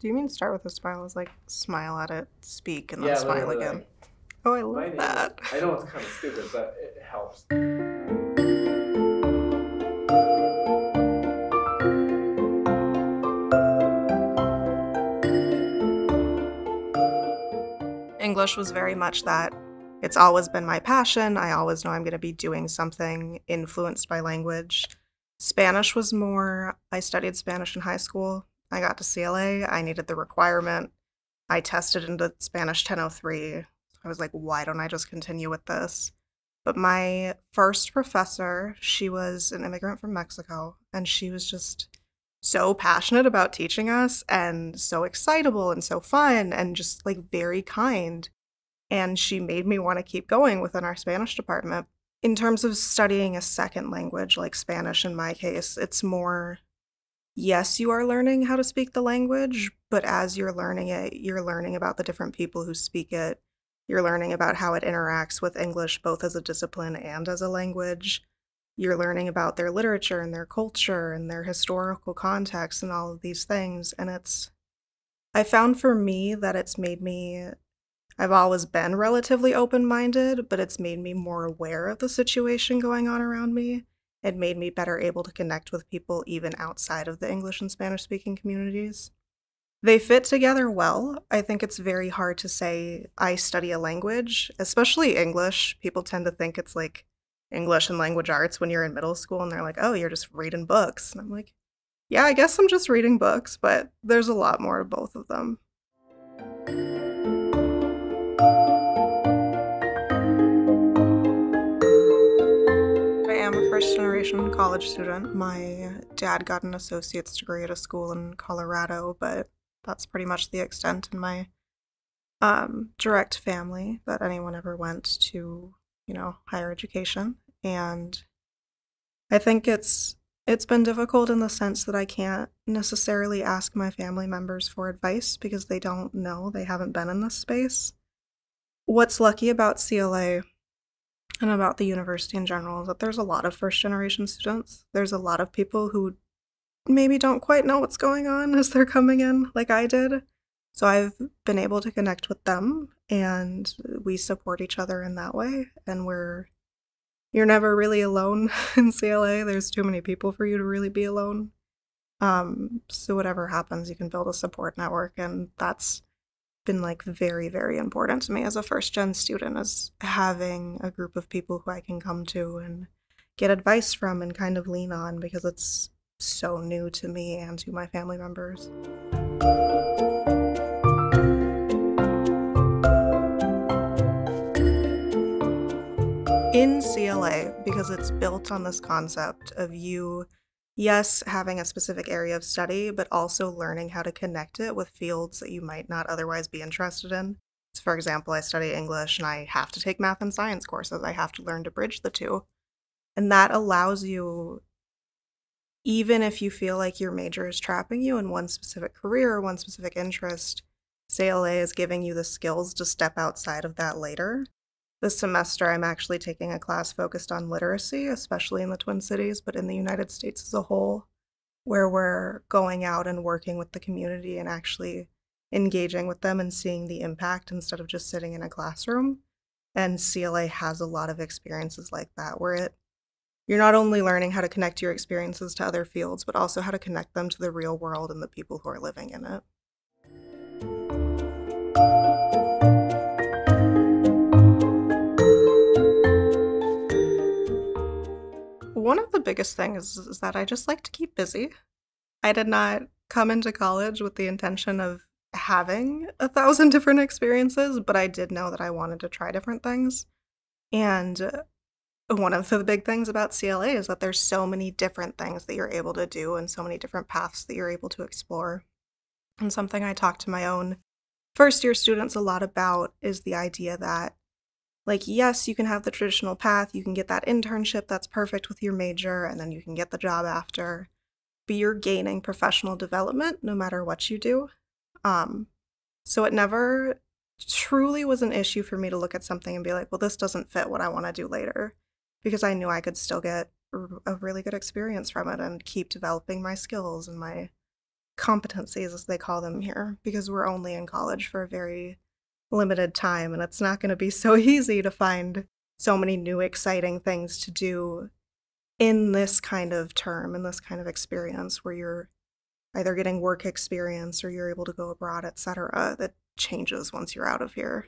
do you mean start with a smile? Is like smile at it, speak, and then Yeah, smile literally, again. like, Oh, I my love name is, that. I know it's kind of stupid, but it helps. English was very much that. It's always been my passion. I always know I'm going to be doing something influenced by language. Spanish was more, I studied Spanish in high school. I got to CLA. I needed the requirement. I tested into Spanish 1003. I was like, why don't I just continue with this? But my first professor, she was an immigrant from Mexico, and she was just so passionate about teaching us and so excitable and so fun and just like very kind. And she made me want to keep going within our Spanish department. In terms of studying a second language, like Spanish in my case, it's more, yes, you are learning how to speak the language, but as you're learning it, you're learning about the different people who speak it. You're learning about how it interacts with English, both as a discipline and as a language. You're learning about their literature and their culture and their historical context and all of these things. And I found for me that I've always been relatively open-minded, but it's made me more aware of the situation going on around me. It made me better able to connect with people even outside of the English and Spanish-speaking communities. They fit together well. I think it's very hard to say I study a language, especially English. People tend to think it's like English and language arts when you're in middle school, and they're like, oh, you're just reading books. And I'm like, yeah, I guess I'm just reading books, but there's a lot more to both of them. I am a first generation college student. My dad got an associate's degree at a school in Colorado, but that's pretty much the extent in my direct family that anyone ever went to, higher education. And I think it's been difficult in the sense that I can't necessarily ask my family members for advice because they don't know, they haven't been in this space. What's lucky about CLA and about the university in general is that there's a lot of first generation students. There's a lot of people who maybe don't quite know what's going on as they're coming in, like I did. So I've been able to connect with them, and we support each other in that way. And you're never really alone in CLA. There's too many people for you to really be alone. So whatever happens, you can build a support network, and that's been like very, very important to me as a first gen student, is having a group of people who I can come to and get advice from and kind of lean on because it's so new to me and to my family members. In CLA, because it's built on this concept of you, yes, having a specific area of study, but also learning how to connect it with fields that you might not otherwise be interested in. So for example, I study English and I have to take math and science courses. I have to learn to bridge the two. And that allows you, even if you feel like your major is trapping you in one specific career or one specific interest, CLA is giving you the skills to step outside of that later. This semester, I'm actually taking a class focused on literacy, especially in the Twin Cities, but in the United States as a whole, where we're going out and working with the community and actually engaging with them and seeing the impact instead of just sitting in a classroom. And CLA has a lot of experiences like that, where you're not only learning how to connect your experiences to other fields, but also how to connect them to the real world and the people who are living in it. One of the biggest things is that I just like to keep busy. I did not come into college with the intention of having 1,000 different experiences, but I did know that I wanted to try different things. And one of the big things about CLA is that there's so many different things that you're able to do and so many different paths that you're able to explore. And something I talk to my own first year students a lot about is the idea that, like, yes, you can have the traditional path, you can get that internship that's perfect with your major, and then you can get the job after, but you're gaining professional development no matter what you do. So it never truly was an issue for me to look at something and be like, well, this doesn't fit what I want to do later, because I knew I could still get a really good experience from it and keep developing my skills and my competencies, as they call them here, because we're only in college for a very limited time, and it's not going to be so easy to find so many new exciting things to do in this kind of term, in this kind of experience where you're either getting work experience or you're able to go abroad, etc. That changes once you're out of here.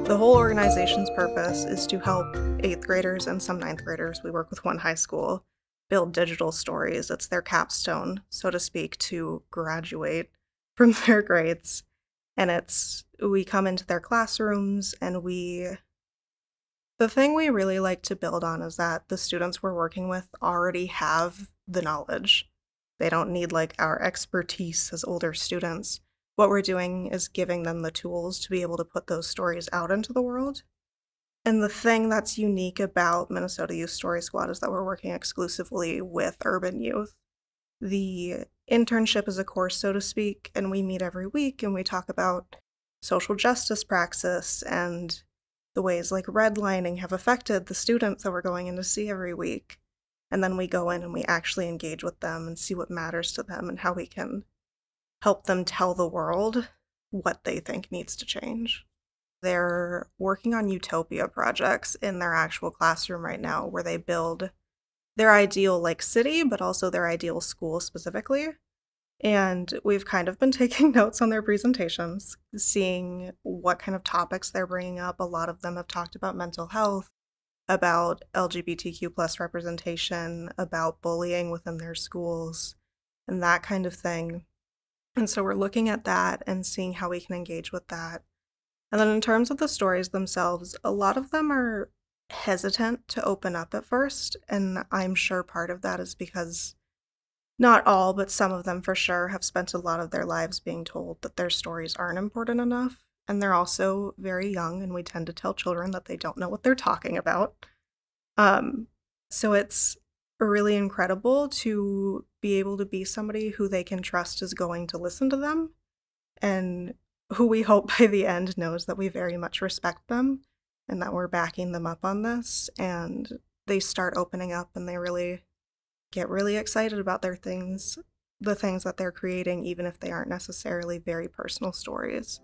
The whole organization's purpose is to help 8th graders and some 9th graders, we work with one high school, build digital stories. It's their capstone, so to speak, to graduate from their grades. And we come into their classrooms and the thing we really like to build on is that the students we're working with already have the knowledge. They don't need like our expertise as older students. What we're doing is giving them the tools to be able to put those stories out into the world. And the thing that's unique about Minnesota Youth Story Squad is that we're working exclusively with urban youth. The internship is a course, so to speak, and we meet every week and we talk about social justice praxis and the ways like redlining have affected the students that we're going in to see every week. And then we go in and we actually engage with them and see what matters to them and how we can help them tell the world what they think needs to change. They're working on utopia projects in their actual classroom right now where they build their ideal like city, but also their ideal school specifically. And we've kind of been taking notes on their presentations, seeing what kind of topics they're bringing up. A lot of them have talked about mental health, about LGBTQ plus representation, about bullying within their schools, and that kind of thing. And so we're looking at that and seeing how we can engage with that. And then in terms of the stories themselves, a lot of them are hesitant to open up at first, and I'm sure part of that is because not all, but some of them for sure have spent a lot of their lives being told that their stories aren't important enough, and they're also very young, and we tend to tell children that they don't know what they're talking about. So it's really incredible to be able to be somebody who they can trust is going to listen to them, and who we hope by the end knows that we very much respect them, and that we're backing them up on this, and they start opening up and they really get really excited about the things that they're creating, even if they aren't necessarily very personal stories.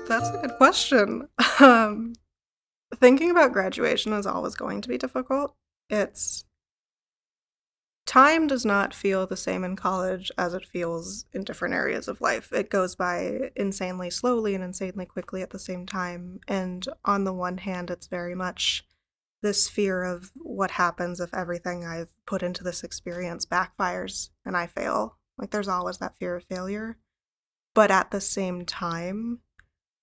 That's a good question. Thinking about graduation is always going to be difficult. Time does not feel the same in college as it feels in different areas of life. It goes by insanely slowly and insanely quickly at the same time. And on the one hand, it's very much this fear of what happens if everything I've put into this experience backfires and I fail. Like, there's always that fear of failure. But at the same time,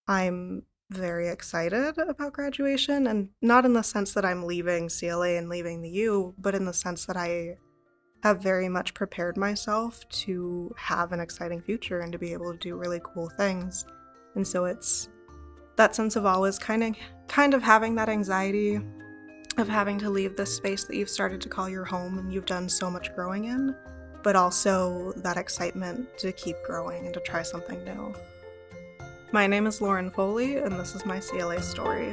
I'm very excited about graduation, and not in the sense that I'm leaving CLA and leaving the U, but in the sense that I have very much prepared myself to have an exciting future and to be able to do really cool things. And so it's that sense of always kind of having that anxiety of having to leave this space that you've started to call your home and you've done so much growing in, but also that excitement to keep growing and to try something new. My name is Lauren Foley, and this is my CLA story.